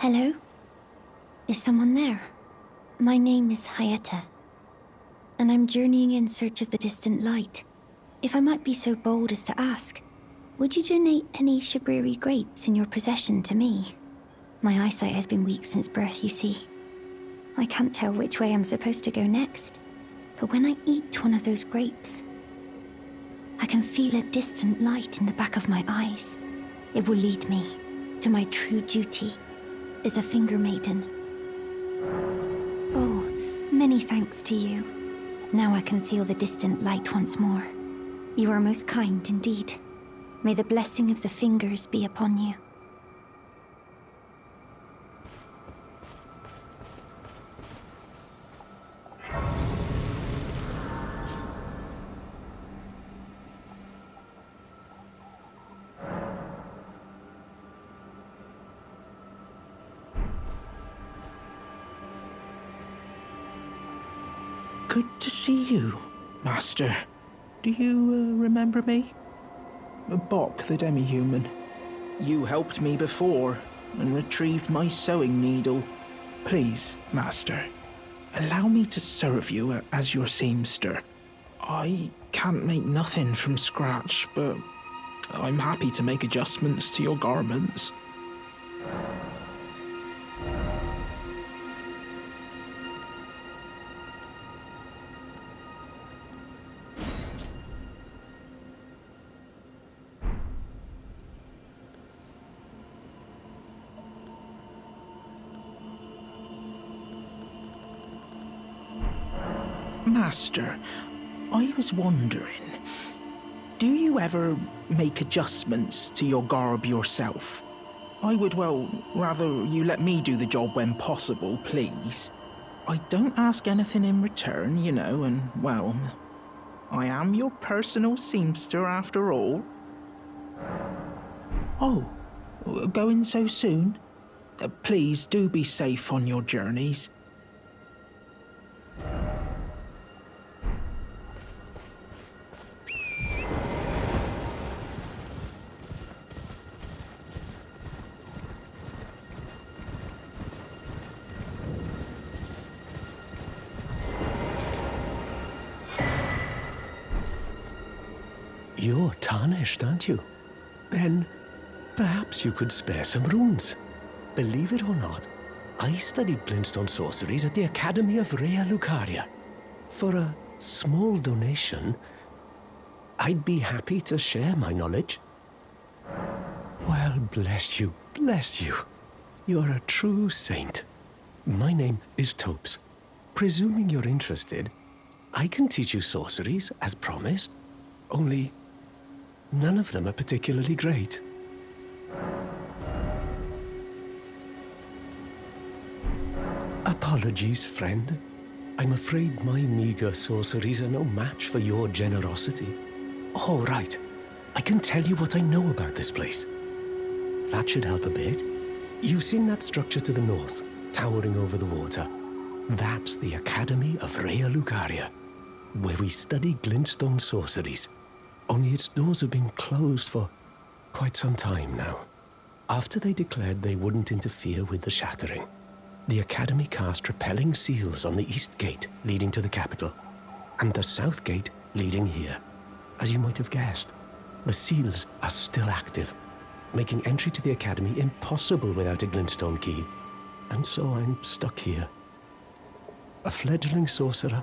Hello? Is someone there? My name is Hayata, and I'm journeying in search of the distant light. If I might be so bold as to ask, would you donate any Shabriri grapes in your possession to me? My eyesight has been weak since birth, you see. I can't tell which way I'm supposed to go next, but when I eat one of those grapes, I can feel a distant light in the back of my eyes. It will lead me to my true duty as a finger maiden. Oh, many thanks to you. Now I can feel the distant light once more. You are most kind indeed. May the blessing of the fingers be upon you. Good to see you, Master. Do you remember me? Bok, the demi-human. You helped me before and retrieved my sewing needle. Please, Master, allow me to serve you as your seamster. I can't make nothing from scratch, but I'm happy to make adjustments to your garments. Master, I was wondering, do you ever make adjustments to your garb yourself? I would, well, rather you let me do the job when possible, please. I don't ask anything in return, you know, and, well, I am your personal seamster after all. Oh, going so soon? Please do be safe on your journeys. You're tarnished, aren't you? Then perhaps you could spare some runes. Believe it or not, I studied glintstone sorceries at the Academy of Rea Lucaria. For a small donation, I'd be happy to share my knowledge. Well, bless you, bless you. You're a true saint. My name is Topes. Presuming you're interested, I can teach you sorceries, as promised. Only none of them are particularly great. Apologies, friend. I'm afraid my meager sorceries are no match for your generosity. Oh, right. I can tell you what I know about this place. That should help a bit. You've seen that structure to the north, towering over the water. That's the Academy of Rea Lucaria, where we study glintstone sorceries. Only its doors have been closed for quite some time now. After they declared they wouldn't interfere with the shattering, the Academy cast repelling seals on the east gate leading to the capital, and the south gate leading here. As you might have guessed, the seals are still active, making entry to the Academy impossible without a glintstone key. And so I'm stuck here. A fledgling sorcerer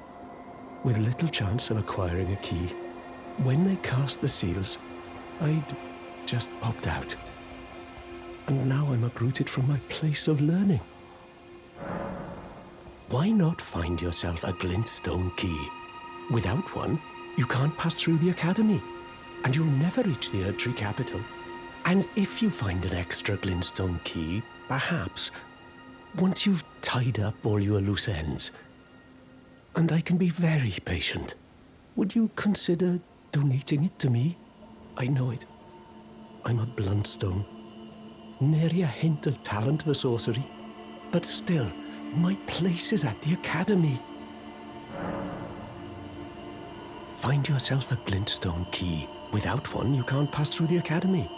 with little chance of acquiring a key. When they cast the seals, I'd just popped out. And now I'm uprooted from my place of learning. Why not find yourself a glintstone key? Without one, you can't pass through the Academy, and you'll never reach the Erdtree capital. And if you find an extra glintstone key, perhaps, once you've tied up all your loose ends, and I can be very patient, would you consider donating it to me? I know it. I'm a bluntstone. Nary a hint of talent for sorcery. But still, my place is at the Academy. Find yourself a glintstone key. Without one, you can't pass through the Academy.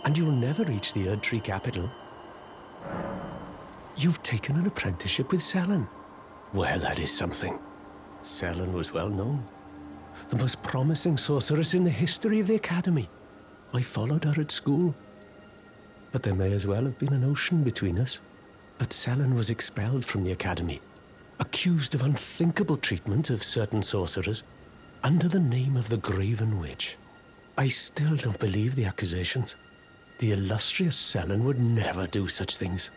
And you'll never reach the Erdtree capital. You've taken an apprenticeship with Selen. Well, that is something. Selen was well known. The most promising sorceress in the history of the Academy. I followed her at school. But there may as well have been an ocean between us. But Selen was expelled from the Academy, accused of unthinkable treatment of certain sorcerers, under the name of the Graven Witch. I still don't believe the accusations. The illustrious Selen would never do such things.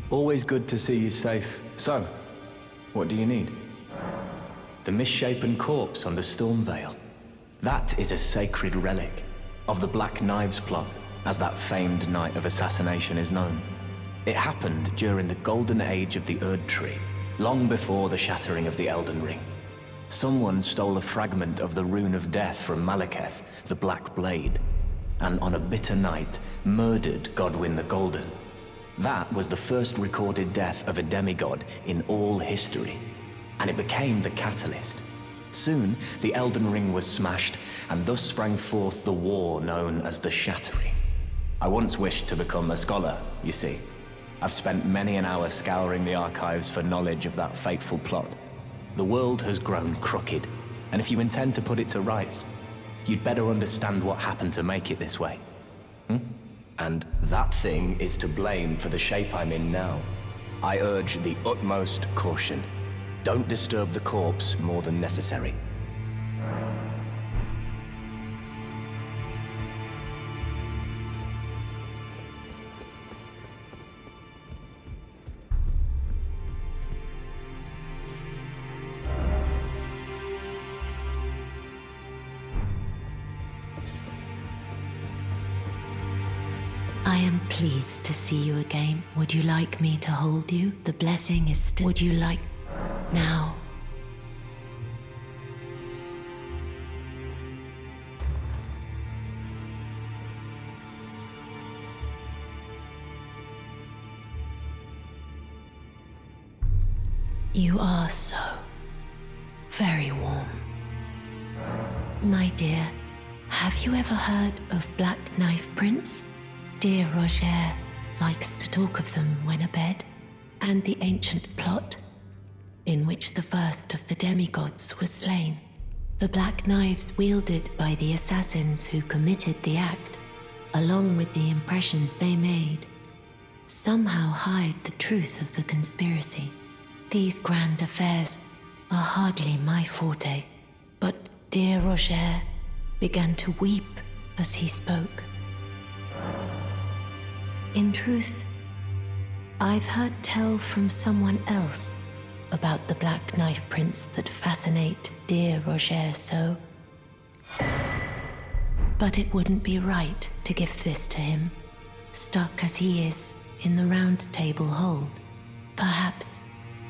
Always good to see you safe. So, what do you need? The misshapen corpse under Stormvale. That is a sacred relic of the Black Knives plot, as that famed night of assassination is known. It happened during the golden age of the Erd Tree, long before the shattering of the Elden Ring. Someone stole a fragment of the Rune of Death from Malekith, the Black Blade, and on a bitter night, murdered Godwyn the Golden. That was the first recorded death of a demigod in all history, and it became the catalyst. Soon, the Elden Ring was smashed, and thus sprang forth the war known as the Shattering. I once wished to become a scholar, you see. I've spent many an hour scouring the archives for knowledge of that fateful plot. The world has grown crooked, and if you intend to put it to rights, you'd better understand what happened to make it this way. And that thing is to blame for the shape I'm in now. I urge the utmost caution. Don't disturb the corpse more than necessary. I am pleased to see you again. Would you like me to hold you? The blessing is still... Would you like... Now? You are so... very warm. My dear, have you ever heard of Black Knife Prince? Dear Roger likes to talk of them when abed, and the ancient plot in which the first of the demigods was slain. The black knives wielded by the assassins who committed the act, along with the impressions they made, somehow hide the truth of the conspiracy. These grand affairs are hardly my forte, but dear Roger began to weep as he spoke. In truth, I've heard tell from someone else about the Black Knife Prince that fascinate dear Roger so. But it wouldn't be right to give this to him, stuck as he is in the Round Table hold. Perhaps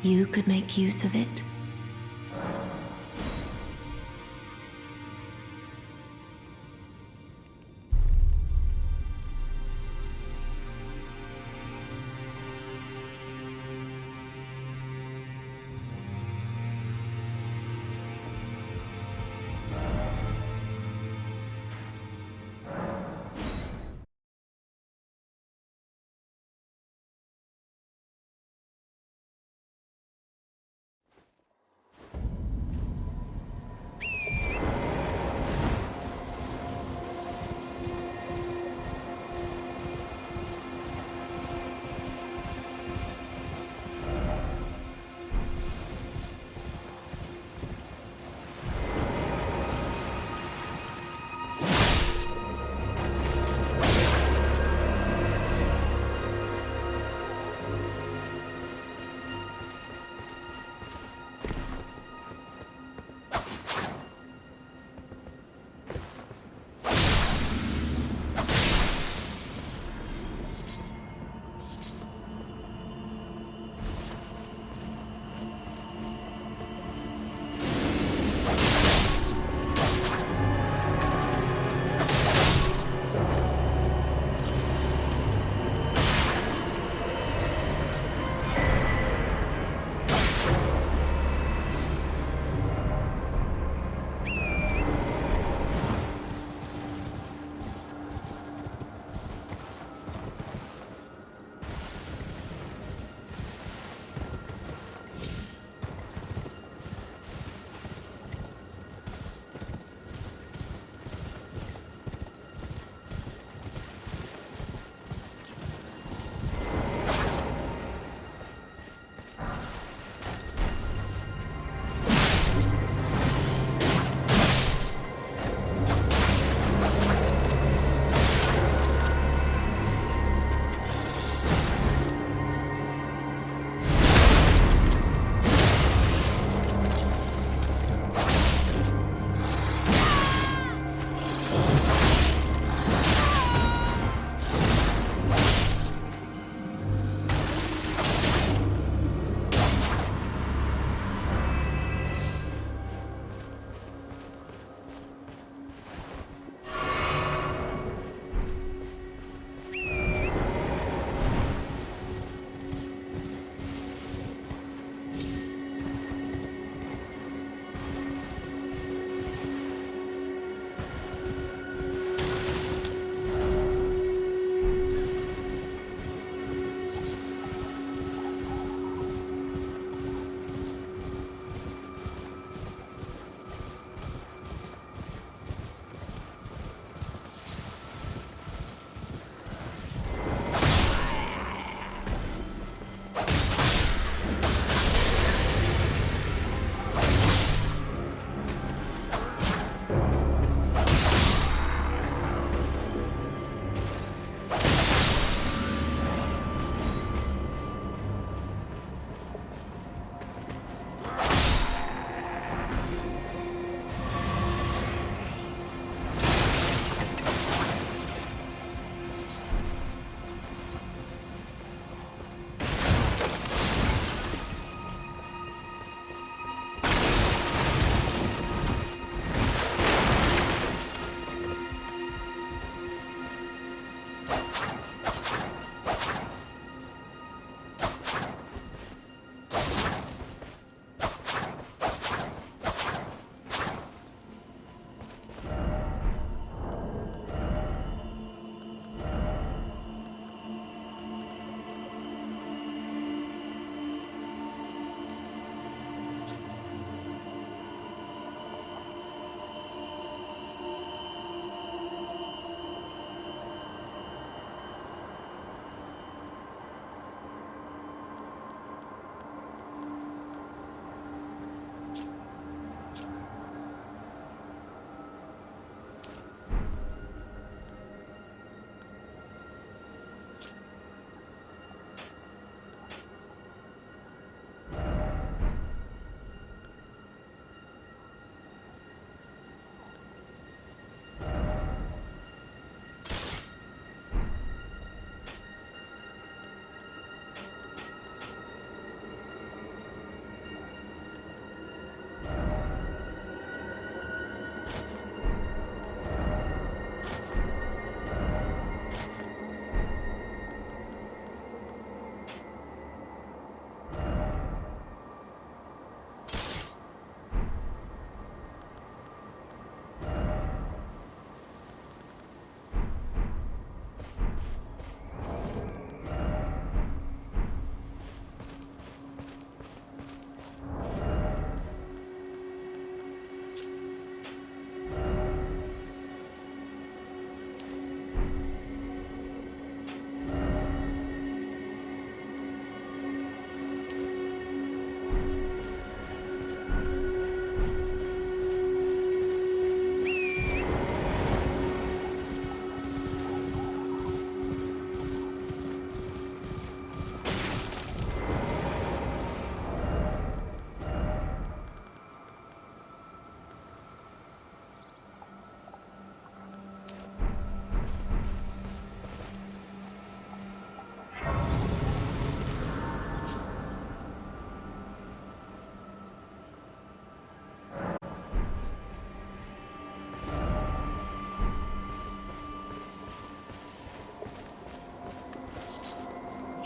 you could make use of it?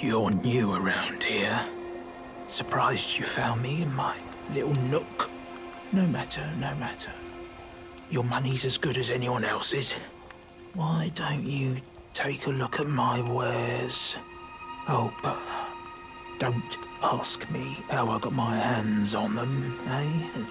You're new around here. Surprised you found me in my little nook. No matter, no matter. Your money's as good as anyone else's. Why don't you take a look at my wares? Oh, but don't ask me how I got my hands on them, eh?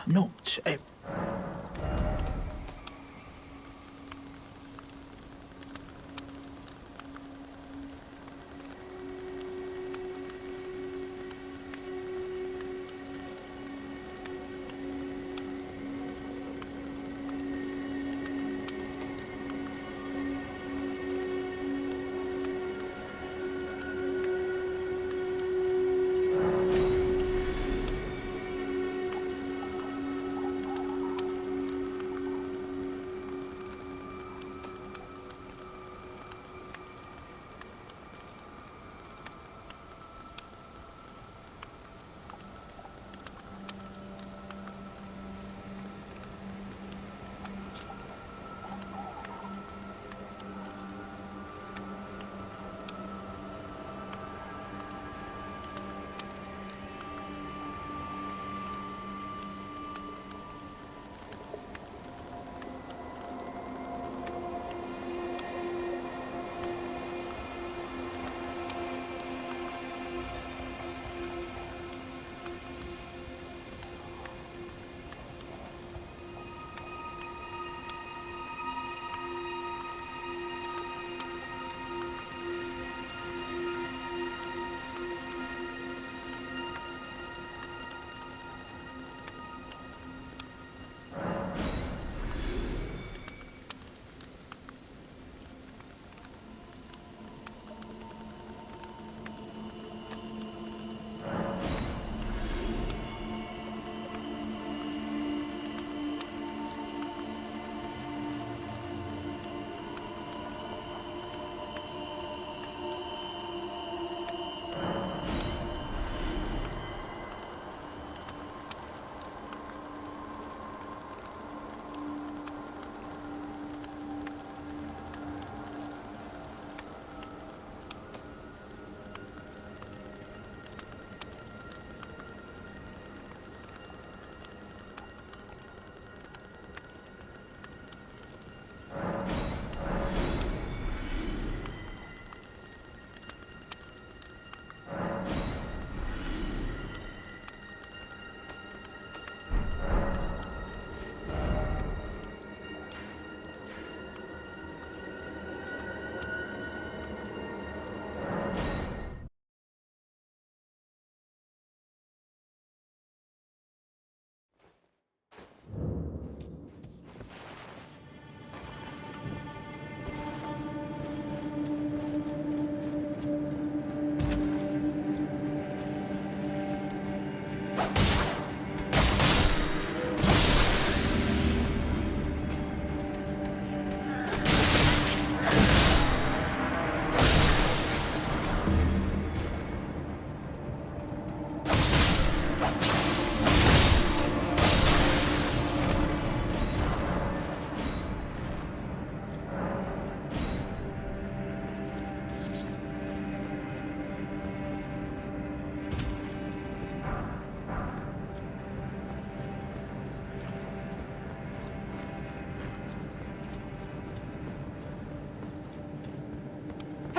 Not a...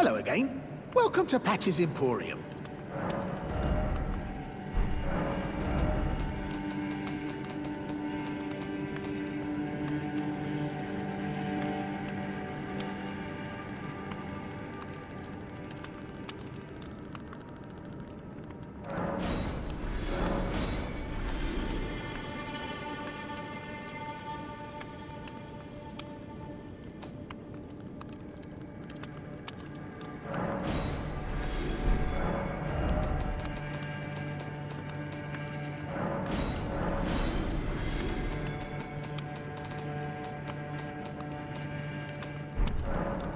Hello again. Welcome to Patch's Emporium.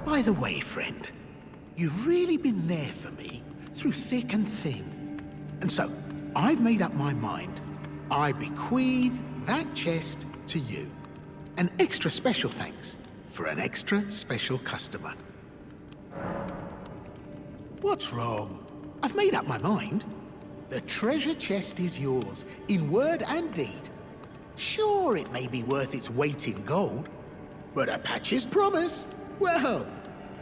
By the way, friend, you've really been there for me through thick and thin. And so, I've made up my mind. I bequeath that chest to you. An extra special thanks for an extra special customer. What's wrong? I've made up my mind. The treasure chest is yours, in word and deed. Sure, it may be worth its weight in gold, but a Patch's promise, well,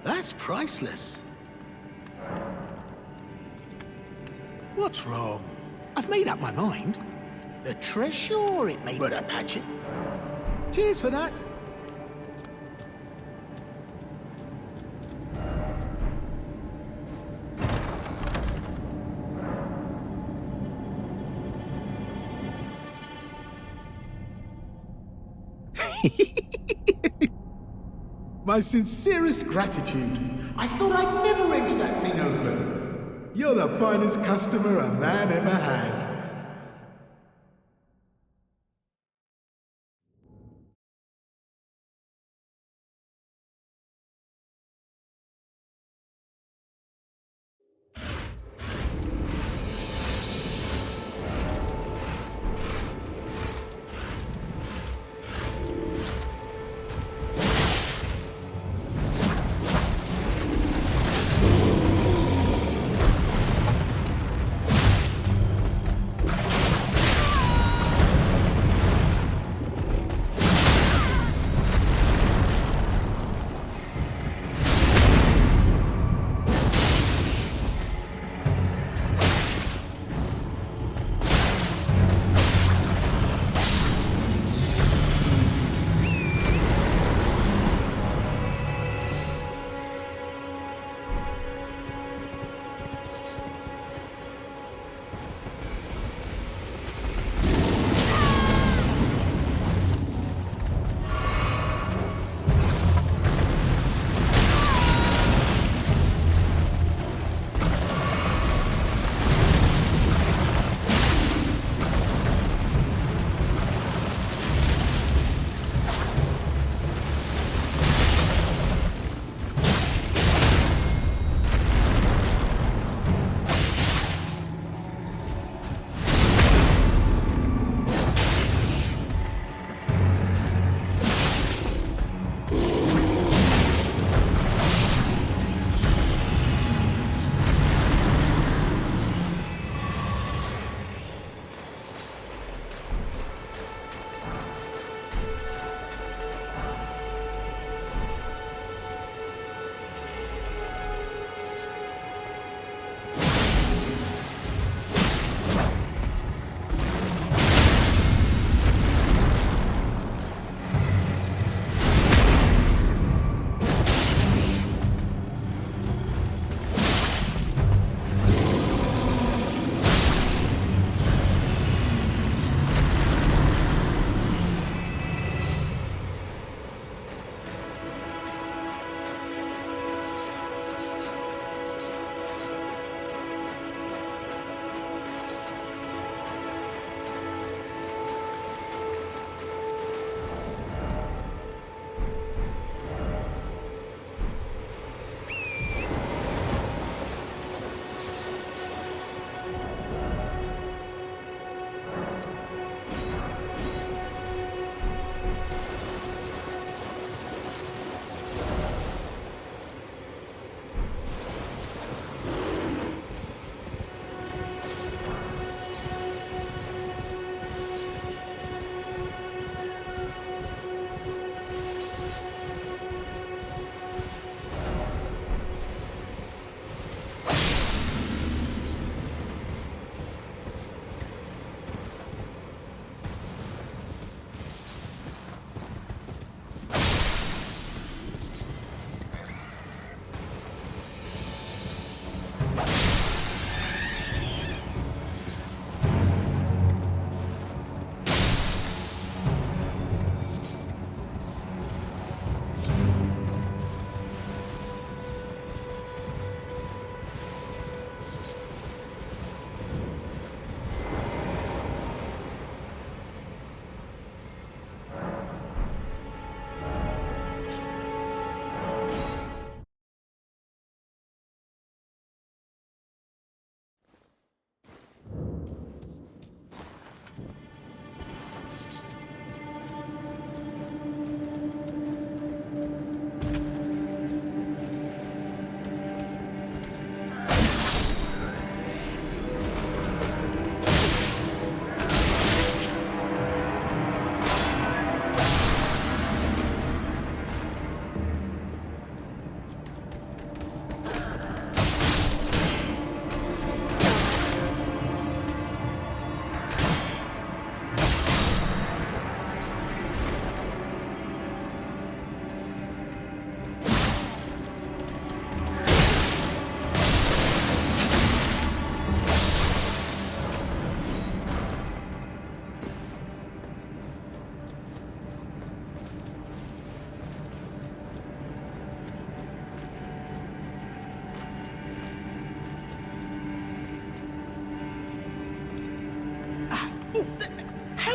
that's priceless. What's wrong? I've made up my mind. The treasure, it may, but a Patch. Cheers for that. My sincerest gratitude. I thought I'd never wrench that thing open. You're the finest customer a man ever had.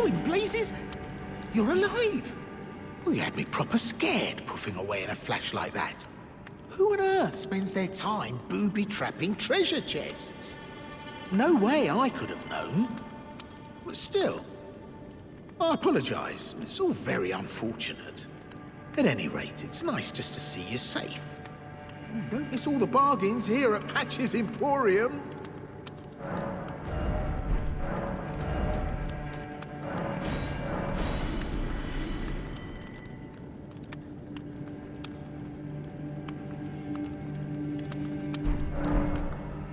How in blazes? You're alive. Well, you had me proper scared, puffing away in a flash like that. Who on earth spends their time booby-trapping treasure chests? No way I could have known. But still, I apologise. It's all very unfortunate. At any rate, it's nice just to see you safe. Don't miss all the bargains here at Patch's Emporium.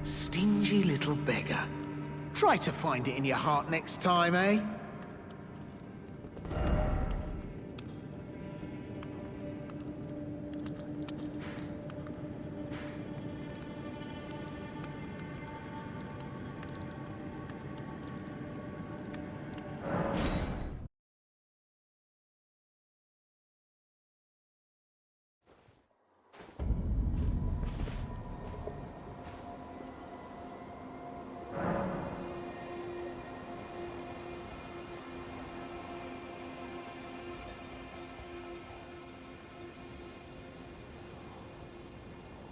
Stingy little beggar. Try to find it in your heart next time, eh?